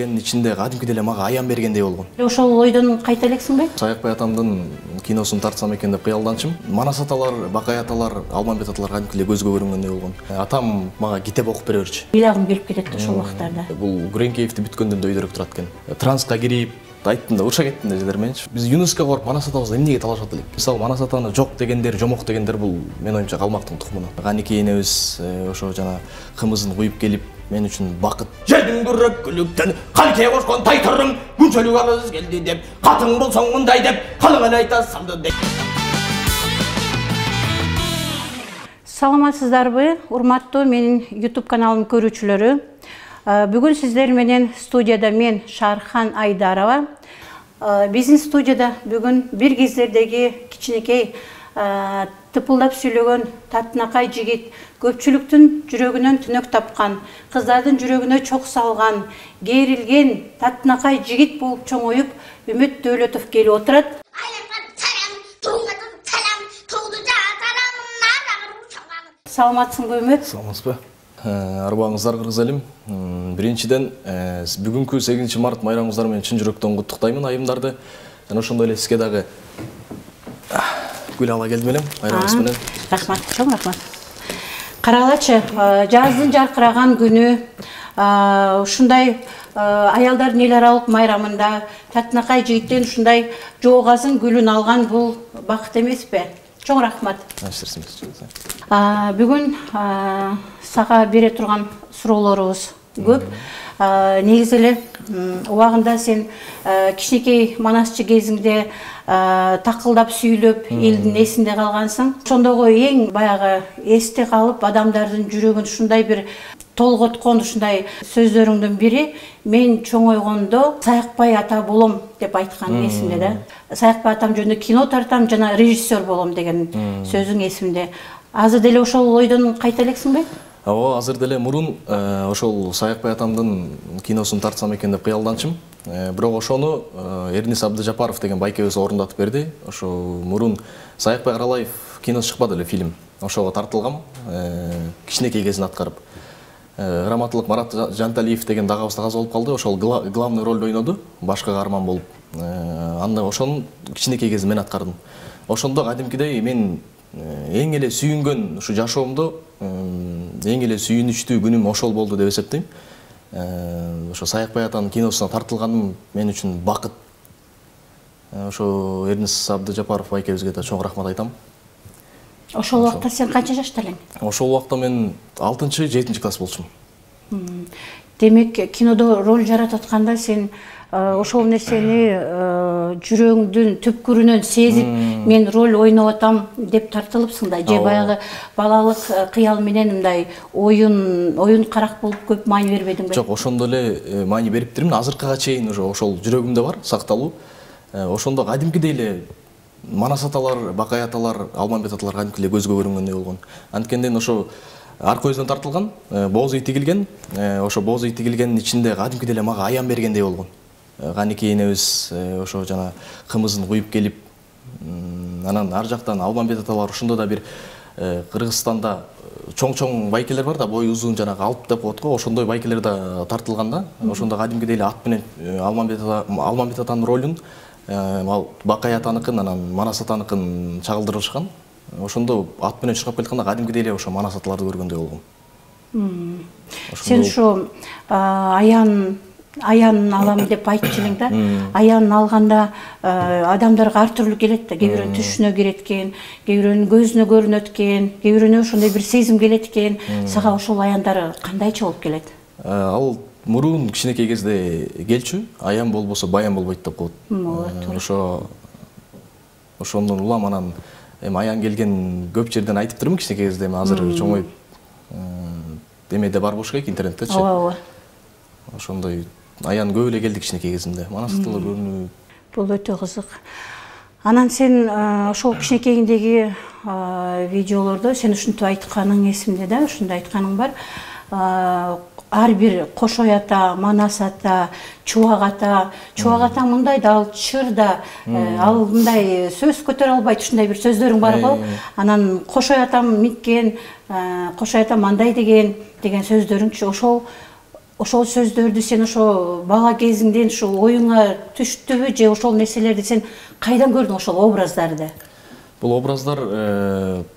келгенин ичинде кадимки эле мага аян бергендей болгон. Ошол ойдон кайта элексиңби? Саякбай атамдын киносун тартсам экен деп кыялданчым. Манас аталар, Бакай аталар, Алмамбет аталар кадимки эле көзгө көрүнгөндөй болгон. Атам мага китеп окуп бере берчү. Билагым келип кетет ошол убактарда. Бул Гуренкеевди бүткөндөн өйдөрөөк турат экен. Транска кирип айттым да урша кеттим да жерлер менчи. Биз ЮНЕСКО барып Манас атабызды эмнеге талашат элек? Мисалы Манас атаны жок дегендер, жомок дегендер бул менин оюмча калмактын тукумунан. Ганики энебиз ошо жана кымызын куюп келип мен үчүн бакыт. Жердин күрөккүлүктөн калке кошкон тайтырым күнчөлүк алыбыз келди деп, катың болсоң мындай деп, калыңан айтасамды деп. Саламатсыздарбы, урматтуу менин YouTube каналымдын көрүүчүлөрү. Бүгүн сиздер менен студияда мен Шархан Айдарова. Биздин студияда бүгүн бир кездердеги кичинекей тыпылдап сүйлөгөн татынакай жигит, көпчүлүктүн жүрөгүнөн түнөк тапкан, кыздардын жүрөгүнө чок салган, керилген татынакай жигит болуп чоңоюп Үмүт Дөөлөтов келип отурат. Саламатсыңбы Үмүт? Саламатсызбы? Арбаңыздар кыргыз элим. Биринчиден бүгүнкү 8 март майрамыңыздар менен чын жүрөктөн куттуктаймын айымдарды. Жана ошондой эле сизге дагы гүл ала келдим элем майрамыңыз менен. Рахмат, чоң рахмат. Каралачы, жаздын жаркыраган күнү, ушундай аялдардын эл аралык майрамында татынакай жигиттен ушундай жоогазын гүлүн алган бул бакыт эмеспи? Чоң рахмат. Бүгүн сага бере турган суроолорубуз көп. Негизи эле убагында сен кичинекей манасчы кезиңде такылдап сүйлөп элдин эсинде калгансың. Ошондогу эң баягы эсте калып адамдардын жүрөгүн ушундай бир толготкон ушундай сөздөрүңдүн бири мен чоңойгондо Саякбай ата болом деп айткан эсимде да. Саякбай атам жөнүндө кино тартам жана режиссер болом деген сөзүң эсимде. Азыр деле ошол ойдон кайта элексиңби? Ооба, азыр деле мурун ошол Саякбай атамдын киносун тартсам экен деп кыялданчым. Бирок ошону Эрнис Абдыжапаров деген байкебиз орундатып берди. Ошо мурун Саякбай Каралаев киносы чыкпады эле, фильм. Ошого тартылгам, кичинекей кезин аткарып. Раматылык Марат Жанталиев деген дагыбызда каза болуп калды. Ошол главный ролду ойноду, башкы каарман болуп. Анда ошонун кичинекей кезин мен аткардым. Ошондо кадимкидей мен эң эле сүйүнгөн ушу жашоомдо эң эле сүйүнүчтүү күнүм ошол болду деп эсептейм. Ошо Саякбай атанын киносуна тартылганым мен үчүн бакыт. Ошо Эрнис Абдыжапаров байкебизге да чоң рахмат айтам. Ошол убакта сен канча жашта элең? Ошол убакта мен 6-7 класс болчумун. Демек, кинодо роль жаратып атканда сен ошол нерсени жүрөгүңдүн түпкүрүнөн сезип, мен роль ойноп атам деп тартылыпсың да, же баягы балалык кыял менен мындай оюн карак болуп көп маани бербедиңби? Жок, ошондо эле маани бериптирмин. Азыркыга чейин ошол жүрөгүмдө бар, сакталуу. Ошондо кадимкидей эле Манас аталар, Бакай аталар, Алмамбет аталар кадимки эле көзгө көрүнгөндөй болгон. Анткенден ошо арка көздөн тартылган, бооз үй тигилген, ошо бооз үй тигилгенин ичинде кадимкидей эле мага аян бергендей болгон. Ганики энебиз ошо жана кымызын куюп келип, анан ар жактан Алмамбет аталар ошондо да бир Кыргызстанда чоң байкелер бар да, бою узун жанагы алып деп коет го, ошондой байкелер да тартылган да. Ошондо кадимкидей эле ат менен Алмамбет атанын ролун Бакай атаныкын, анан Манас атаныкын чагылдырышкан. Ошондо ат менен чыгып келатканда кадимкидей эле ошо Манас аталарды көргөндөй болгом. Сен ошо аянын алам деп айтчу элең да. Аянын алганда адамдарга ар түрлүү келет да. Кээ бирөөнүн түшүнө кирет экен, кээ бирөөнүн көзүнө көрүнөт экен, кээ бирөөнүн ошондой бир сезим келет экен. Сага ошол аяндары кандайча болуп келет? Ал мурун кичинекей кезде келчү, аян болбосо баян болбойт деп коет. Ошондон улам анан аян келген көп жерден айтып турмун кичинекей кезде, азыр чоңоюп демеде бар болуш керек интернеттечи. Ооба. Ошондой аян көп эле келди кичинекей кезимде. Манас аталар көрүнүү. Бул өтө кызык. Анан сен ошол кичинекейиңдеги видеолордо сен ушинтип айтканың эсимде да, ушундай айтканың бар. Ар бир Кошой ата, Манас ата, Чубак ата мындай да, ал чыр да, ал мындай сөз көтөрө албайт, ушундай бир сөздөрүң бар го. Анан Кошой атам миткен, Кошой атам мандай деген сөздөрүңчү, ошол сөздөрдү сен ошо бала кезиңден ушул оюңа түштүбү же ошол нерселерди сен кайдан көрдүң ошол образдарды? Бул образдар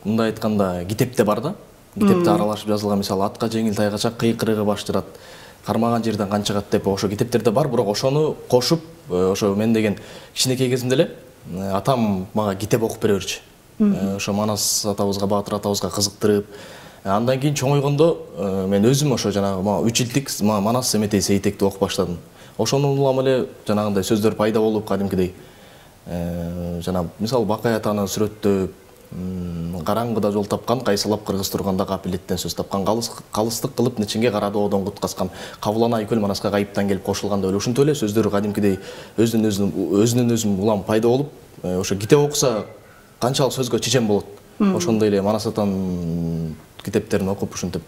мындай айтканда китепте бар да. Китепте аралашып жазылган, мисалы атка жеңил тайгача кыйкырыгы баш жарат, кармаган жерден канчагат деп ошо китептерде бар, бирок ошону кошуп, ошо мен деген кичинекей кезимде эле атам мага китеп окуп бере берчү. Ошо Манас атабызга, Баатыр атабызга кызыктырып, андан кийин чоңойгондо мен өзүм ошо жанагы 3 жылдык Манас Семетей Сейтекти окуп баштадым. Ошонун улам эле жанагындай сөздөр пайда болуп, кадимкидей жана мисалы Бакай атаны сүрөттөп, караңгыда жол тапкан, кайсылап кыргыз турганда капилеттен сөз тапкан, калыстык кылып нечинге карады оодон куткаскан, кабылана айкөл Манаска кайыптан келип кошулган деп эле ушинтип эле сөздөр кадимкидей өзүнөн өзү улам пайда болуп, ошо китеп окуса канчалык сөзгө чечен болот. Ошондой эле Манас атанын китептерин окуп ушинтип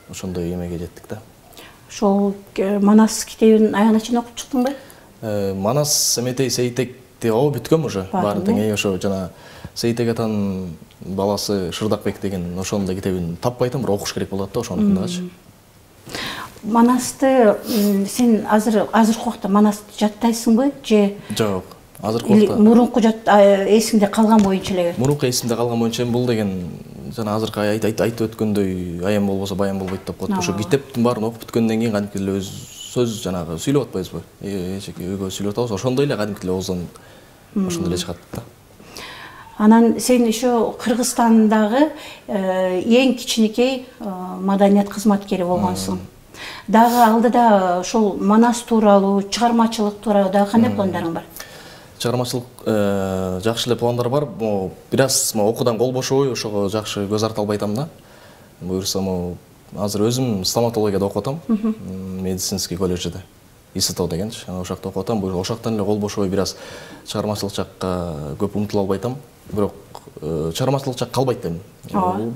ошондой эмеге жеттик да. Ошол Манас китебин аягына чейин окуп чыктыңбы? Манас Семетей Сейтекти окуп бүткөм уже баарын тең. Ошо жана Сейтек атанын баласы Шырдакбек деген ошонун да китебин таппай атам, бирок окуш керек болот да ошонукундагычы. Манасты сен азыркы убакта Манасты жаттайсыңбы же? Жок, азыркы убакта. Мурунку эсиңде калган боюнча эле? Мурунку эсимде калган боюнча бул деген жана азыркы айтып өткөндөй аян болбосо баян болбойт деп коет. Ошо китептин баарын окуп бүткөндөн кийин кадимки эле өз сөз жанагы сүйлөп атпайбызбы? Эчеке өйгө сүйлөп атабыз. Ошондой эле кадимки эле оозон ошондой эле чыгат да. Анан сен ошо Кыргызстандагы эң кичинекей маданият кызматкери болгонсуң. Дагы алдыда ошол Манас тууралуу, чыгармачылык тууралуу дагы кандай пландарың бар? Чыгармачылык жакшы эле пландар бар. Бир аз окуудан кол бошобой, ошого жакшы көз арта албай атам да. Буюрса азыр өзүм стоматологияда окуп атам, медицинский колледжде. ИСТО дегенчи, ошол жакта окуп атам. Ошол жактан эле кол бошобой бир аз чыгармачылык жакка көп умтула албай атам. Бирок чыгармачылык жак калбайт дейм.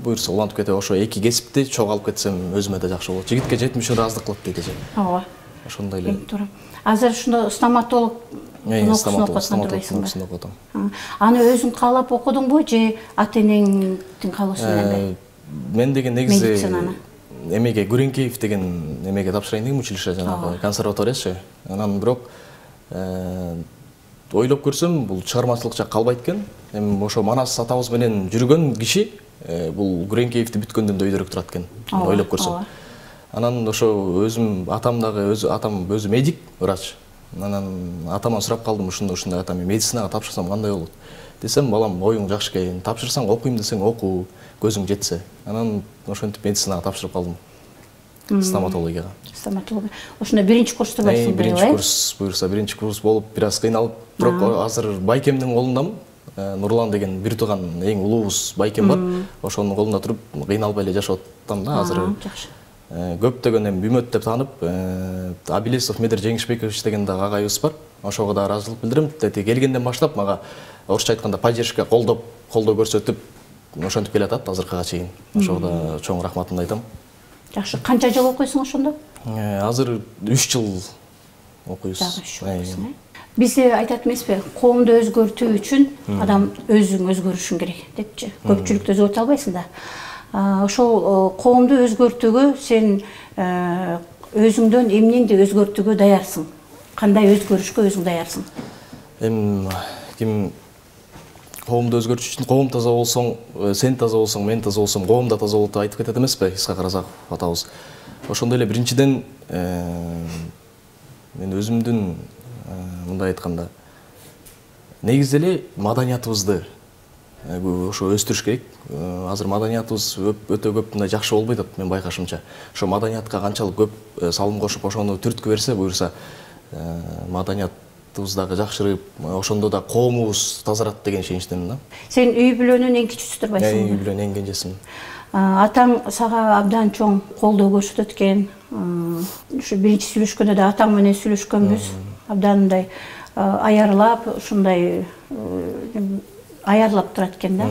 Буюрса улантып кете, ошо эки кесипти чогуу алып кетсем өзүмө да жакшы болот. Жигитке 70 ыраазык кылат дейт эже. Ооба. Ошондой эле. Азыр ушундо стоматолог окуп атам. Аны өзүң каалап окудуңбу же ата-энеңдин каалоосу мененби? Мен деген негизи эмеге Гүреңкеев деген эмеге тапшырайын дегем, училище жанагы консерваториячы. Анан бирок ойлоп көрсөм, бул чыгармачылык жак калбайт экен. Эми ошо Манас атабыз менен жүргөн киши бул Гүреңкеевти бүткөндөн да өйдөрөөк турат экен. Ойлоп көрсөм. Анан ошо өзүм атам өзү медик, врач. Анан атаман сурап калдым, ушундай атам медицинага тапшырсам кандай болот? Десем, балам, оюң жакшы экен, тапшырсаң окуйм десең оку, көзүң жетсе. Анан ошентип медицинага тапшырып калдым. Стоматологияга. Стоматология. Ошондо биринчи курсту барсың, биринчи курс, буюрса биринчи курс болуп, бир аз кыйналып, бирок азыр байкемдин колундамын. Нурлан деген бир тууган эң улуубуз байкем бар. Ошонун колунда туруп кыйналбай эле жашап атам да азыр. Жакшы. Көптөгөн эми Бүймөт деп таанып, Абилесов Медер Жеңишбекович деген да агайыбыз бар. Ошого да ыраазычылык билдирем. Келгенден баштап мага орусча айтканда поддержка, колдоо көрсөтүп, ошентип келатат азыркыга чейин. Ошого да чоң рахматымды айтам. Жакшы. Канча жыл окуйсуң ошондо? Азыр 3 жыл окуйбуз. Дагы 3 жыл окуйсуң. Бизде айтат эмеспи, коомду өзгөртүү үчүн адам өзүң өзгөрүшүң керек депчи. Көпчүлүктү өзгөртө албайсың да. Ошол коомду өзгөртүүгө сен өзүңдөн эмнеңди өзгөртүүгө даярсың? Кандай өзгөрүшкө өзүң даярсың? Ким коомду өзгөртүш үчүн коом таза болсоң, сен таза болсоң, мен таза болсом, коом да таза болот деп айтып кетет эмеспи Исхак Оразаков атабыз. Ошондой эле биринчиден мен өзүмдүн мындай айтканда негизи эле маданиятыбызды ошо өстүрүш керек. Азыр маданиятыбыз өтө көп мындай жакшы болбой атат мен байкашымча. Ошо маданиятка канчалык көп салым кошуп, ошону түрткү берсе, буюрса маданиятыбыз дагы жакшырып, ошондо да коомубуз тазарат деген ишеничтемин да. Сен үй бүлөнүн эң кичүүсү турбайсыңбы? Үй бүлөнүн эң кенжесимин. Атаң сага абдан чоң колдоо көрсөтөт экен. Ушу биринчи сүйлөшкөндө да атаң менен сүйлөшкөнбүз. Абдан мындай аярлап, ушундай аярлап турат экен да.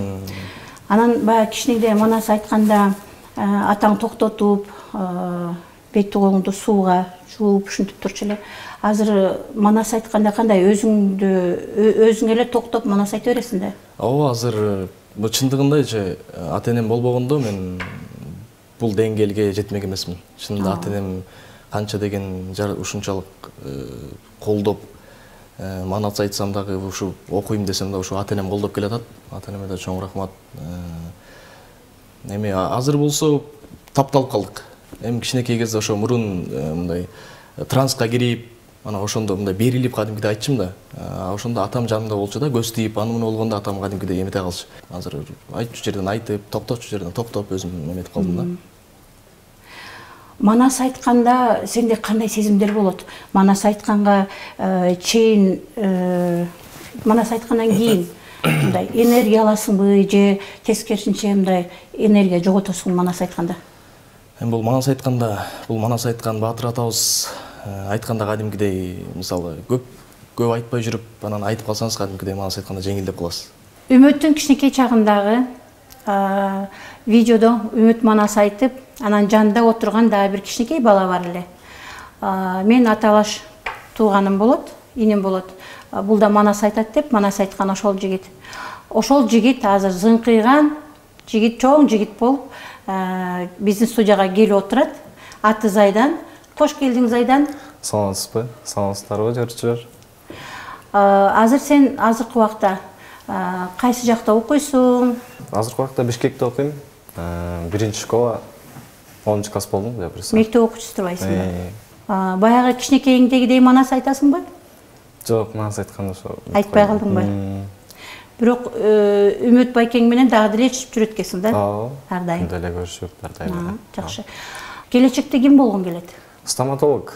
Анан баягы кичинекей Манас айтканда атаң токтотуп, бет колуңду сууга жууп ушинтип турчу эле. Азыр Манас айтканда кандай өзүң эле токтоп Манас айта бересиң да? Ооба, азыр чындыгында ата-энем болбогондо мен бул деңгээлге жетмек эмесмин. Чынында ата-энем канча деген ушунчалык колдоп, манас айтсам дагы, ушу окуйм десем да ушу ата-энем колдоп келатат. Ата-энеме да чоң рахмат. Эми азыр болсо тапталып калдык. Эми кичинекей кезде ошо мурун мындай транска кирип, ана ошондо мындай берилип кадимкидей айтчым да. Ошондо атам жанымда болчу да, көз тийип, аны муну болгондо атам кадимкидей эмете калчу. Азыр айтчу жерден айтып, токтотчу жерден токтоп өзүм эметип калдым да. Манас айтканда сенде кандай сезимдер болот? Манас айтканга чейин, манас айткандан кийин мындай энергия аласыңбы же тескерисинче мындай энергия жоготосуңбу манас айтканда? Бул манас айткан Баатыр атабыз айтканда кадимкидей, мисалы, көп айтпай жүрүп, анан айтып калсаңыз кадимкидей манас айтканда жеңилдеп каласыз. Үмүттүн кичинекей чагындагы видеодо Үмүт манас айтып, анан жанында отурган дагы бир кичинекей бала бар эле. Мен аталаш тууганым болот, иним болот. Бул да манас айтат деп, манас айткан ошол жигит. Ошол жигит азыр зыңкыйган жигит, чоң жигит болуп, биздин студияга келип отурат. Аты Зайдан. Кош келдиң, Зайдан. Саламатсызбы? Саламатсыздарбы, көрүүчүлөр? Азыр сен азыркы убакта кайсы жакта окуйсуң? Азыркы убакта Бишкекте окуйм. 1-школа, 10-класс болдум, деп билсем. Мектеп окуучусу турбайсыңбы? Баягы кичинекейиңдегидей манас айтасыңбы? Жок, манас айтканда ошо. Айтпай калдыңбы? Бирок Үмүт байкең менен дагы деле чыгып жүрөт экенсиң да? Ар дайым. Деле көрүшүп, ар дайым. Жакшы. Келечекте ким болгон келет? Стоматолог.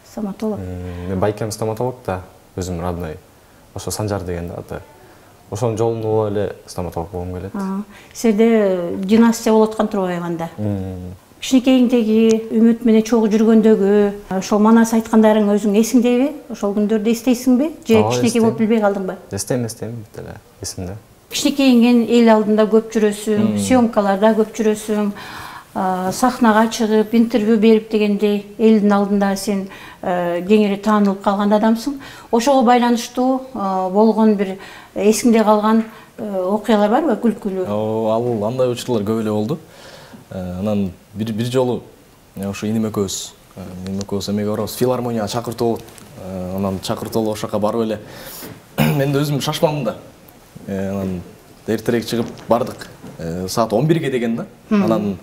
Стоматолог. Мен байкем стоматолог да, өзүм родной. Ошо Санжар деген да аты. Ошонун жолунда болуп эле стоматолог болгум келет. Сизде династия болуп аткан турбайбы анда? Кичинекейиңдеги Үмүт менен чогуу жүргөндөгү ошол манас айткандарың өзүң эсиңдеби? Ошол күндөрдү эстейсиңби? Же кичинекей болуп билбей калдыңбы? Эстейм, бүт эле эсимде. Кичинекейиңден эл алдында көп жүрөсүң, съемкаларда көп жүрөсүң, сахнага чыгып, интервью берип дегендей, элдин алдында сен кеңири таанылып калган адамсың. Ошого байланыштуу болгон бир эсиңде калган окуялар барбы, күлкүлүү? Ал андай учурлар көп эле болду. Анан бир жолу ошо иним экөөбүз эмеге барабыз, филармонияга чакыртуу болот. Анан чакыртуу ошока барып эле мен да өзүм шашмамын да. Анан эртерээк чыгып бардык. Саат 11ге деген да. Анан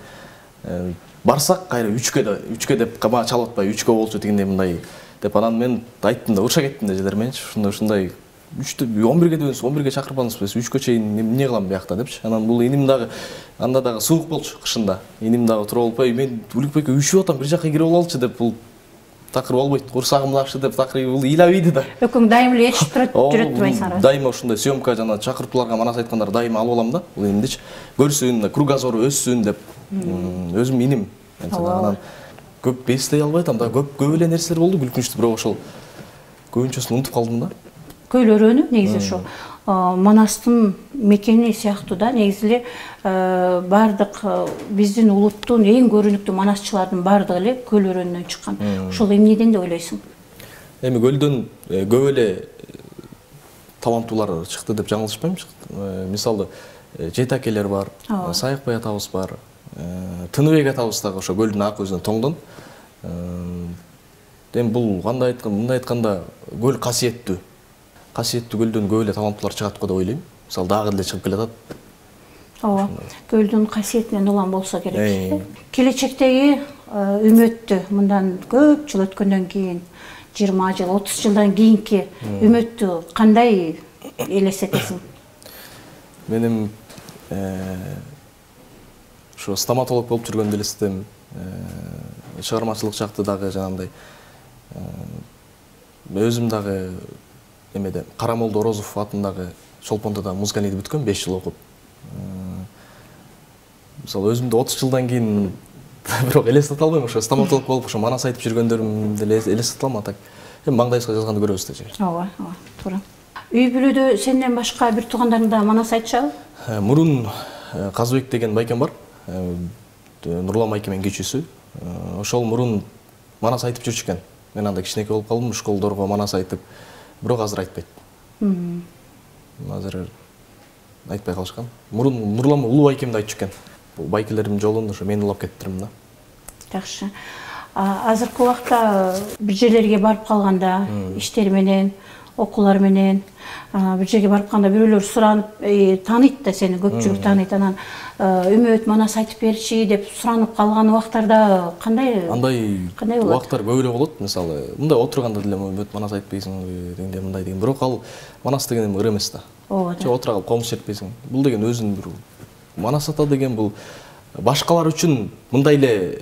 барсак кайра 3кө деп мага чалып атпай 3кө болчу дегендей мындай деп анан мен айттым да, урушак кеттим да жедерменчи. Ушундай 11ге дебеңиз, 11ге чакырып алыңыз, 3кө чейин эмне кылам биякта депчи. Анан бул иним дагы анда дагы суук болчу кышында. Иним дагы туруп албай, мен Улукбекке үшүп атам, бир жакка кирип алчы деп бул такыр болбойт, курсагым дагы деп такыр бул ыйлабыйды да. Экөөң дайым эле ээрчип жүрөт турбайсыңар. Дайыма ушундай съемка жана чакыртууларга манас айткандар дайыма алып алам да. Бул инимдичи көрсүн, кругозору өссүн деп. Өзүм иним. Анан көп эстей албай атам да, көп эле нерселер болду, күлкүнчтүү, бирок ошол көбүнчөсүн унутуп калдым да. Көйлөрөнү негизи ошо манастын мекени сыяктуу да, негизи эле бардык биздин улуттун эң көрүнүктүү манасчылардын бардыгы эле Көйлөрөнүнөн чыккан. Ошол эмнеден деп ойлойсуң? Эми Көлдөн көп эле таланттуулар чыкты деп жаңылышпайм. Мисалы Жет акелер бар, Саякбай атабыз бар, Тыныбек атабыз дагы ошо Көлдүн ак өзүнөн тоңдон. Эми бул кандай айтканда Көл касиеттүү. Касиеттүү Көлдөн көп эле таланттуулар чыгат го деп ойлойм. Мисалы дагы деле чыгып келатат. Ооба, Көлдүн касиетинен улам болсо керек. Келечектеги Үмүттү мындан көп жыл өткөндөн кийин, 20 жыл, 30 жылдан кийинки Үмүттү кандай элестетесиң? Менин ошо стоматолог болуп жүргөндү элестетем. Чыгармачылык жакты дагы жанагындай өзүм дагы эмеде Карамолдо Орозов атындагы Чолпондо да музыка институтунда бүткөм, 5 жыл окуп. Мисалы өзүмдү 30 жылдан кийин бирок элестете албайм, ошо стоматолог болуп ошо манас айтып жүргөндөрүмдү элестете алам, атак. Эми маңдайыбызга жазганды көрөбүз да же. Ооба, туура. Үй бүлөдө сенден башка бир туугандарың да манас айтышабы? Мурун Казыбек деген байкем бар. Нурлан байкемен кичүүсү. Ошол мурун манас айтып жүрчү экен. Мен анда кичинекей болуп калдым, школдорго манас айтып, бирок азыр айтпайт. Азыр айтпай калышкан. Мурун Нурлан улуу байкемди айтчу экен. байкелерим жолун ошо мен улап кетиптирмин да. Жакшы. Азыркы убакта бир жерлерге барып калганда, иштер менен, окуулар менен, бир жерге барып калганда бирөөлөр суранып, тааныйт да сени, көпчүлүк тааныйт. Анан Үмөт Манас айтып берчи деп суранып калган убактарда кандай болот? Убактар көп эле болот. Мисалы, мындай отурганда деле Үмөт Манас айтпайсың дегенде мындай деген. Бирок ал Манас деген ыры эмес да. Ооба. Отура калып комуз чертпейсиң. Бул деген өзүнүн бир Манас ата деген бул башкалар үчүн мындай эле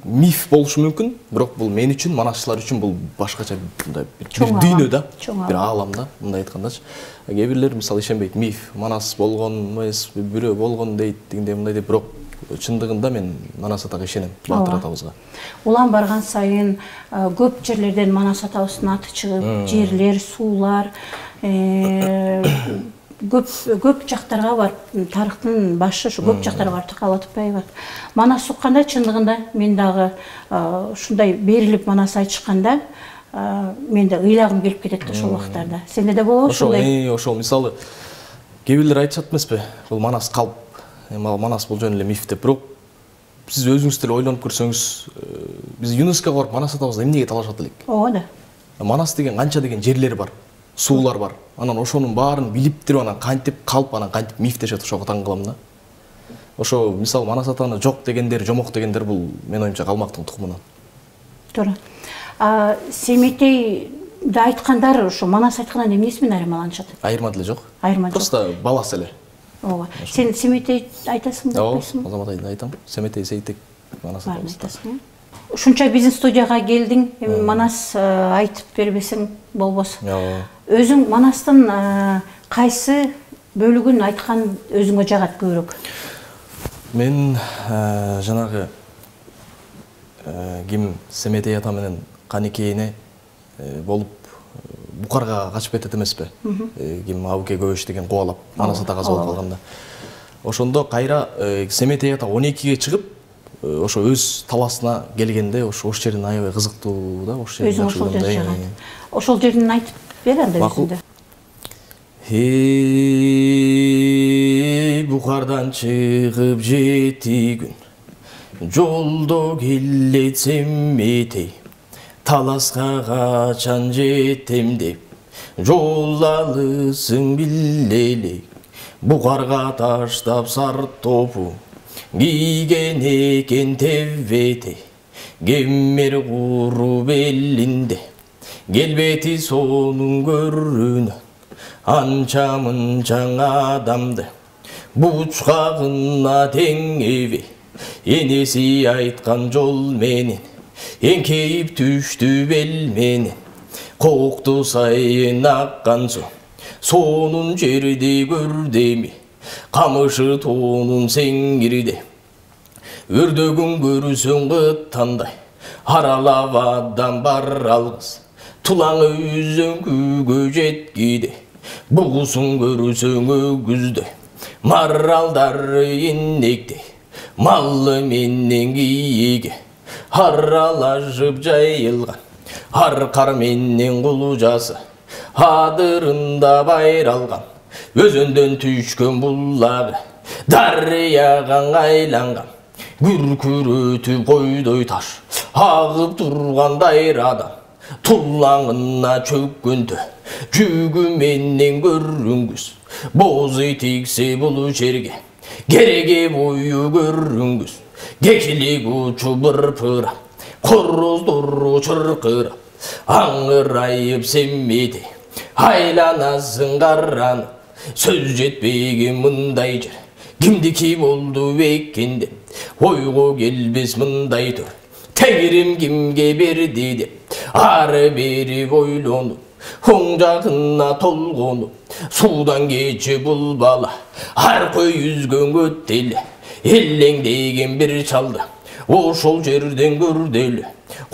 миф болушу мүмкүн, бирок бул мен үчүн, манасчылар үчүн бул башкача мындай бир дүйнө да, бир аалам да, мындай айткандачы. Кээ бирлер мисалы ишенбейт, миф, Манас болгон эмес, бирөө болгон дейт дегенде мындай деп, бирок чындыгында мен Манас атага ишенем, Баатыр атабызга. Улам барган сайын көп жерлерден Манас атабыздын аты чыгып, жерлер, суулар, көп жактарга барып, тарыхтын башы ушу көп жактарга барып такалып атпайбы. Манас укканда чындыгында мен дагы ушундай берилип Манас айтышканда, мен да ыйлагым келип кетет ошол убактарда. Сенде да болобу ушундай? Ошол мисалы кээ бирлер айтышат эмеспи? Бул Манас калп, Манас бул жөн эле миф деп. Бирок сиз өзүңүз деле ойлонуп көрсөңүз, биз ЮНЕСКОга барып Манас атабызды эмнеге талашат элек? Ооба да. Манас деген канча деген жерлер бар, суулар бар. Анан ошонун баарын билиптирип, анан кантип калп, анан кантип миф дешет, ошого таң калам да. Ошо мисалы Манас атаны жок дегендер, жомок дегендер бул менин оюмча калмактын тукумунан. Туура. Семетейди айткандар ошо Манас айткандан эмнеси менен айырмаланышат? Айырма деле жок. Айырма жок. Просто баласы эле. Ооба. Сен Семетей айтасың да айтпайсыңбы? Ооба, Азамат айтам. Семетей Сейтек Манас айтасың. Ушунча биздин студияга келдиң, Манас айтып бербесең болбосо. Өзүң Манастын кайсы бөлүгүн айткан өзүңө жагат көбүрөөк? Мен жанагы ким Семетей ата менен канекейине болуп Букарга качып кетет эмеспи? Ким Абуке Көбөш деген кубалап Манас атага казалып калганда. Ошондо кайра Семетей ата 12-ге чыгып, ошо өз таласына келгенде ошол жерден аябай кызыктуу да, ошол жерден. Өзүң ошол жерден жагат. Ошол жерден айтып бер анда өзүңдө. Букардан чыгып жети күн, жолдо келет Семетей, таласка качан жетем деп, жол алысың билелек, Букарга таштап сар топу, кийген экен теббетей, кемер куру белинде, келбети сонун көрүнөт, анча мынчаң адамды, бучкагына тең эбей, энеси айткан жол менен, эңкейип түштү бел менен, кокту сайын аккан су, сонун жерди көрдеми, камышы тоонун сеңирде, өрдөгүн көрүсөң кыттандай, аралап адам бар алгыз, тулаңы үзөңкүгө жеткиде, бугусун көрүсөң өгүздө, маралдары иннекте, маллы менен кийиге, аралашып жайылган, аркар менен кулужасы, адырында байралган, өзөндөн түшкөн буллагы, дарыяга айланган, күркүрөтүп койдой таш, агып турган дайрадан, тулаңына чөккөндө, жүгү менен көрүнгүс, бозы тиксе бул жерге, кереге бою көрүнгүс, кекилик учу бырпырап, короздору чыркырап, аңырайып Семетей, айланасың каранып, сөз жетпеген мындай жер, кимдики болду экен деп, ойго келбес мындай түр, теңирим кимге берди деп, ары бери ойлонуп, оң жагына толгонуп, суудан кечип бул бала, аркой yüzгөн өттеле, элеңдеген бир чалды, ошол жерден көрдөлү,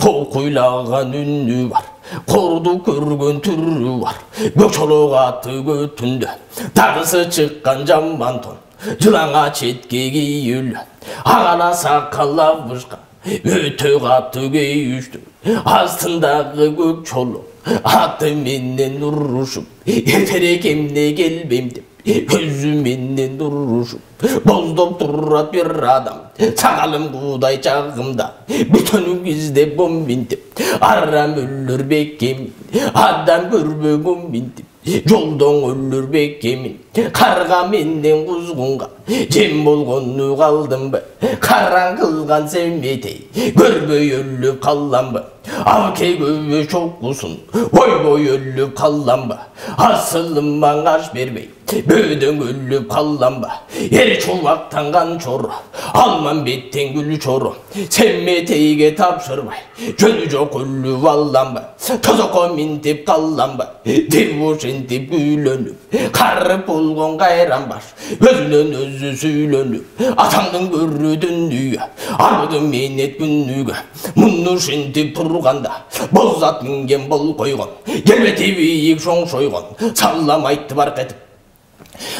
кокуйлаган үнү бар, корду көргөн түрү бар, көкчолок аты көтүндө, тагысы чыккан жамбан тон, жылаңа четке кийүүлө, агана сакал абышка, өтө катты кейүштү, астындагы көкчолок, аты менен урушуп, эртерек эмне келбем деп, Өзі менен ұрышып, боздап тұрат бір адам. Сағалым құдай жағымда, бүтінім кезде бомбентіп. Арам өлір бекемін, адам көрбегім бентіп. Жолдың өлір бекемін, қарға менден құзғынға. Жем болғаны қалдым ба, қараң қылған сәметей. Көрбей өліп қалам ба, алке көбе шоққысын. Ой өліп қалам ба, асылым маңаш бермей. Бөдің өліп қалам ба, ер шолақтанған чоры. Алман беттен гүл чоры, сәметейге тапшырмай. Жөні жоқ өліп алам ба, тозаққа ментеп қалам ба. Деп ошентеп үйленіп, қарып болған қайран баш. Өзінен өзі сөйленіп, атаңның көрідің үйі. Арудың мен еткін үйі. Мұны шентеп тұрғанда, боз ат мінген бұл қойған. Келбеті бейік шоң шойған, саллам айтты бар қетіп.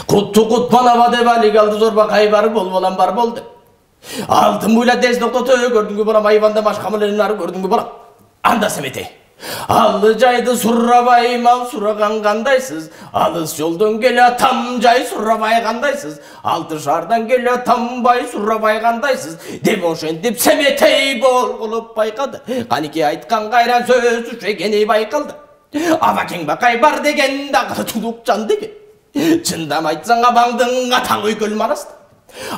Құтты құтпанава деп әлік алды зорба қайбары бол болам бар болды. Алтын бұйла дес ноқтаты көрдіңгі болам, айванда машқамылын ары көрдіңгі болам. Анда сәмете. Алы жайды сұрабай мал сұраған қандайсыз. Алыс жолдан келе там жай сұрабай қандайсыз. Алты шардан келе тамбай сұрабай қандайсыз. Деп ошентіп сәметей бол қылып байқады. Қанеке айтқан қайран сөз үшегені байқалды. Абакең бақай бар деген дағы тұлық жан деген. Чындам айтсаң абаңдың атаң өйкөл марасты.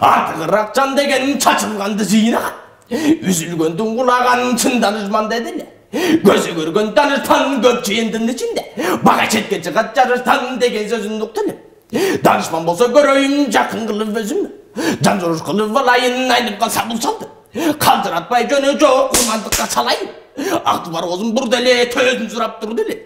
Артығырақ жан деген чачылғанды жиынаған. Үзілгендің құлаған чынданышман деділі. Көзі көрген данышпан көп жиындың ішінде. Баға четке шығат жарыштан деген сөзін ұқтылы. Данышпан болса көрейін жақын қылып өзімі. Жан жорыш қылып алайын айнып қалса бұл салды. Қалдыратпай жөні жоқ құрмандыққа салайын. Ақты бар озым бұрделе төзін сұрап тұрдылы.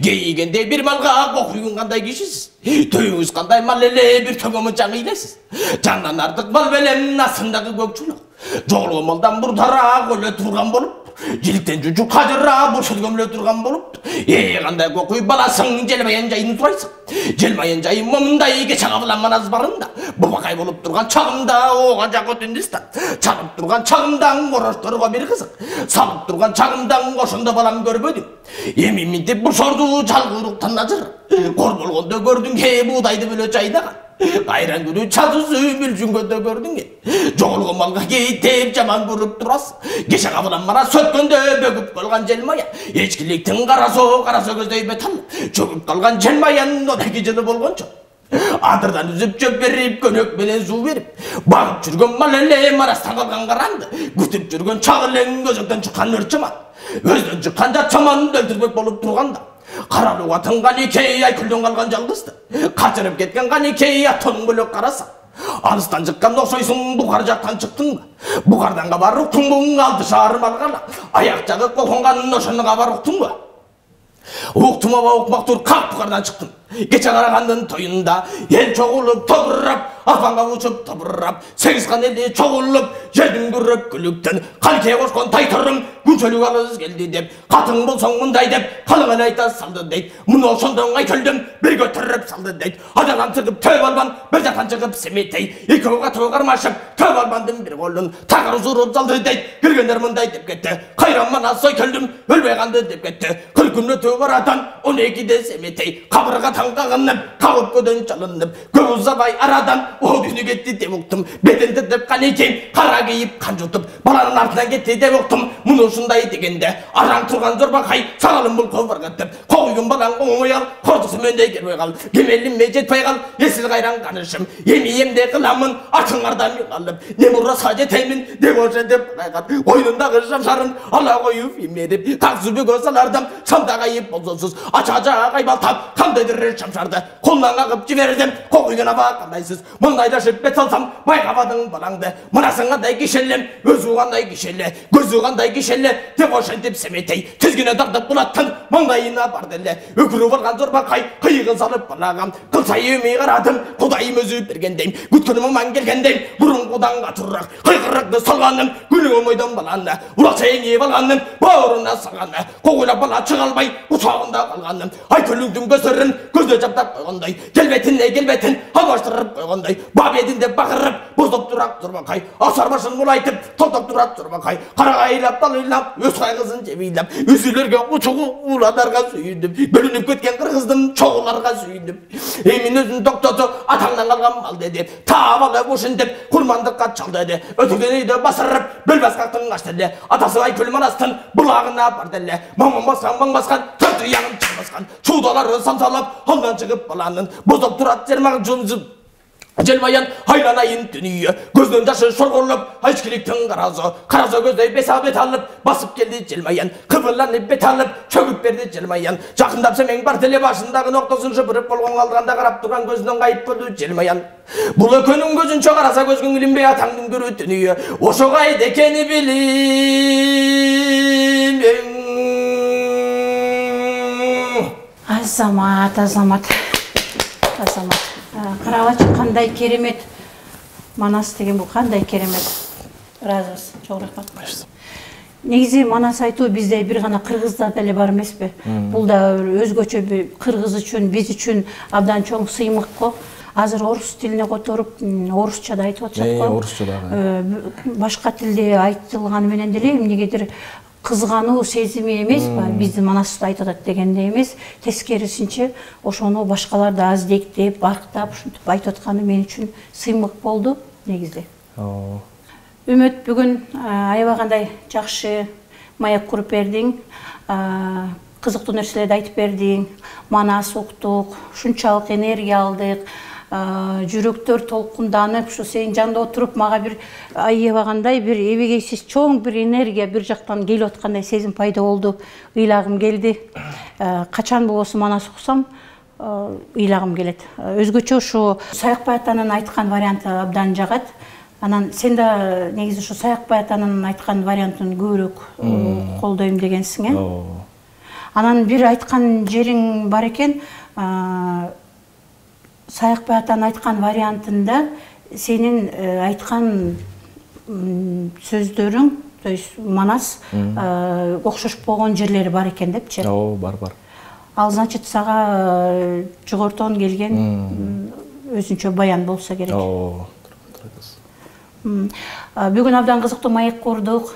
Кейігенде бір малға қоқүйін қандай кешісіз. Түйіңіз қандай мал еле бір төңімі жаң илесіз. Жаннан артық мал белем насындағы көкчулық. Жоғылғы малдан бұрдара өлі тұрған болып. Желіктен жүжу қажыра бұшылгөмлі тұрған болып. Қандай қоқүй баласың желмайын жайын сұрайсың. Желмайын жайын момындай кешаға бұлан маназ барында. Бұбақай болып тұрған чағымда оған жақ өтіндістан. Чалып тұрған чағымдан қороштырға бір қызық. Салып тұрған чағымдан қошында балам көрбөдім. Емемен деп бұл шорды жалғырықтан ажыр. Қор болғанда көрдің ке бұдайды бөлі жайдаған. Қайран күні чазысы мүлжүнгенде көрдің ке. Жоғылғы малға кейтеп жаман көріп тұрасың. Кеше қабылан мана сөткенде бөгіп қалған желмая. Ешкіліктің қарасо көздей бетал. Жөгіп қалған желмаян одаки жылы болған жоқ. Адырдан үзіп жөп беріп, көнек менен су беріп. Бағып жүрген мал әле марастан қалған қаранды. Күтіп жүрген чағылен өзіктен шыққан өрчіман. Өзден шыққан жатшаман өлтірбек болып тұрғанда. Қаралуға тынған екей айкүлден қалған жалғызды. Қачырып кеткен қанекей аттың бөлек қараса. Алыстан шыққан оқсойсың бұқар жақтан шықтың ба? Бұқарданға бар ұқтың бұң алды шарым алғана. Аяқ жағы қоқынған ношыныға бар ұқтың ба? Уқтым аба ұқмақ тұр қақ бұқардан шықтым. Кеше қарағандың тойында ел çoğulup тобырап, арпанға ұшып тобырап, сегізхан елде çoğulup, жердің көріп күліктен, қалке қошқан тайтырым, күншөлік алыз келді деп, қатың болсаң мұндай деп, қалыңын айта салды дейді. Мұны ошондон айкөлдім, бір көтіріп салды дейді. Ададан шығып төп албан, бір жақтан шығып семеттей, екеуға тоғармашып, төп албандың бір қолын тағыр ұзырып салды дейді. Кіргендер мұндай деп кетті, қайран мана сойкөлдім, өлбей қалды деп кетті. Күлкімні төп арадан, 12-де семеттей, қабырға таңғағынып, қауып көден жалынып, көп ұзабай арадан о күні кетті деп ұқтым. Бетінді деп қанекем, қара кейіп қан жұтып, баланың артынан кетті деп ұқтым. Мұны ұшындай дегенде, араң тұрған зорбақай, сағалым бұл қовырғаттып, қойын балаң оңой ал, қордысы мөндей кербей қал, кемелім ме жетпей қал, есіл қайран қанышым, емиемде қыламын, артыңардан қалып, не бұраса жетеймін, деп ошы деп қайқат, ойнындағы шамшарын, ала қойып емедіп, тақсыбы көзалардым, шамдағайып болсосыз, ача-ача қайбалтап, қандайдыр шамшарды, қолынан қағып жібердім, қойын аба қандайсыз, мұндайда шыппет салсам, байқабадың балаңды, мынасың қандай кешелем, өзі қандай кешеле, көзі қандай кешеле, деп ошентіп семетей, тізгіне дағдып бұлаттын, маңдайына барделе, өкіріп алған зорбақай, қиығын салып балағам, қылсай емей қарадым, құдайым өзі бергендейм, күткенім ман келгендейм, бұрын Торғыдан қатыррақ, қайқырақты салғанның, күніңі мойдан баланы, ұлақша еңеп алғанның, бауырына салғаны, қоғылап бала шығалмай, ұшағында қалғанның, айкөліңдің көсірін көзде жаптап қойғандай, келбетін, алмаштырып қойғандай, бап едінде бақырып, боздап тұрақ тұрбақай, асарбашын мұлайтып, тоқтап тұрат тұрбақай, қарағайлап, талайлап, өз қайғысын жебейлап, өзілерге ұчығы ұладарға сүйіндіп, бөлініп кеткен қырғыздың çoğularga suyundup, emin özün doktotu atağından kalgan mal dedi, tavalı boşundip, kurmandıkka çal dedi, ötüden eydi basırıp, bölbez kalktın kaç dedi, atası ay külüm anastın, bulağına apar dedi, mamam baskan, tırtı yanım çıkmaskan, çuğdaları samsalap, haldan çıkıp balanın, bozup durat cermak cunzup, Jelmayan haylanayın dünüyü, gözünün taşı şorgorlup, haçkiliktin karazı gözde besabet alıp, basıp geldi Jelmayan, kıvırlanıp bet alıp, çöküp verdi Jelmayan, жақындап semen бар теле başınдағы noqtaсын жыпырып болған қалдырғанда қарап тұрған gözünden kayıp болды Jelmayan. Бұл өкөнің көзінше қараса көзгің ілінбей атаңдың көрі дүние, ошоғайды екені білем. Азамат. Қарағачы қандай керемет, Манас деген бұл қандай керемет. Разыбыз, çox рахмат. Негізі Манас айту бізде бір ғана қырғызда дәле бар емес пе? Бұл да өзгөчө қырғыз үшін, біз үшін абдан чоң сыймық қо. Азыр орыс тіліне қотырып, орысчада айтып отчат қо. Орысчада. Башқа тілде айтылған менен деле эмнегедир кызгануу сезими эмес, биздин Манасты айтып атат дегенде эмес, тескерисинче ошону башкалар да аздектеп, барктап, ушинтип айтып атканы мен үчүн сыймык болду негизде. Үмүт бүгүн аябагандай жакшы маек куруп бердиң, кызыктуу нерселерди айтып бердиң, Манас уктук, ушунчалык энергия алдык, жүрөктөр толкунданып, ушу сенин жанында отуруп, мага бир аябагандай бир эбегейсиз чоң бир энергия бир жактан келип аткандай сезим пайда болду. Ыйлагым келди. Качан болсо Манас уксам, ыйлагым келет. Өзгөчө ушу Саякбай атанын айткан варианты абдан жагат. Анан сен да негизи ушу Саякбай атанын айткан вариантын көбүрөөк колдойм дегенсиң, э? Анан бир айткан жериң бар экен, Саякбай атанын айткан вариантында сенин айткан сөздөрүң, то есть Манас окшош болгон жерлери бар экен депчи. Бар. Ал значит сага жогортон келген өзүнчө баян болсо керек. Бүгүн абдан кызыктуу маек курдук.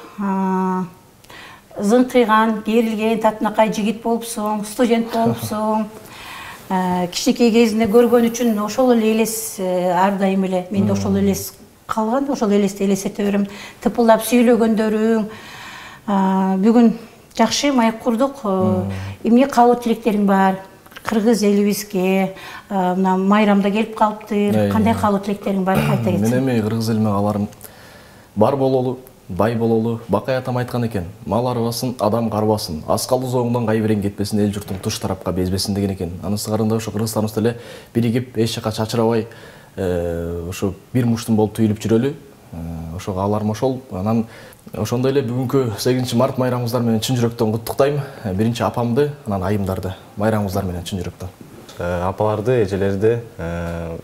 Зыңкыйган, керилген, татынакай жигит болупсуң, студент болупсуң. Кичинекей кезинде көргөн үчүн ошол эле элес ар дайым эле менде ошол элес калган, ошол элести элестете берем. Тыпылдап сүйлөгөндөрүң. Бүгүн жакшы маек курдук. Эмне каалоо тилектериң бар? Кыргыз элибизге мына майрамда келип калыптыр. Кандай каалоо тилектериң бар? Айта кетсең. Мен эми кыргыз элиме кааларым бар бололу, бай бололу. Бакай атам айткан экен, мал арбасын, адам карбасын, аскалуу зоңдон кайбирен кетпесин, эл журттун туш тарапка безбесин деген экен. Анын сыгарында ошо кыргызстаныбызда эле биригип, эч жака чачырабай, ошо бир муштун болуп түйүлүп жүрөлү. Ошо кааларым ошол. Анан ошондой эле бүгүнкү 8 март майрамыңыздар менен чын жүрөктөн куттуктайм. Биринчи апамды, анан айымдарды майрамыңыздар менен чын жүрөктөн. Апаларды, эжелерди,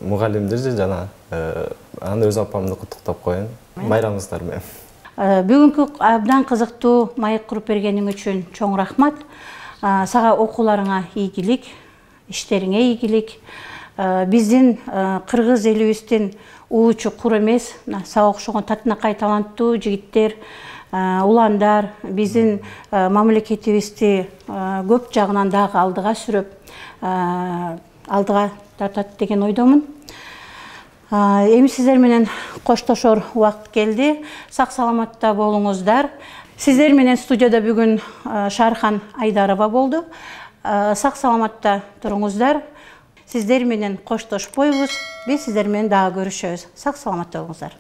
мугалимдерди жана анан өз апамды куттуктап коеюн. Майрамыңыздар менен. Бүгүнкү абдан кызыктуу маек куруп бергениң үчүн чоң рахмат. Сага окууларыңа ийгилик, иштериңе ийгилик. Биздин кыргыз элибиздин уучу кур эмес, сага окшогон татынакай таланттуу жигиттер, уландар биздин мамлекетибизди көп жагынан дагы алдыга сүрөп, алдыга тартат деген ойдомун. Эми сиздер менен коштошор убакыт келди. Сак саламатта болуңуздар. Сиздер менен студияда бүгүн Шархан Айдарова болду. Сак саламатта туруңуздар. Сиздер менен коштошпойбуз. Биз сиздер менен дагы көрүшөбүз. Сак саламатта болуңуздар.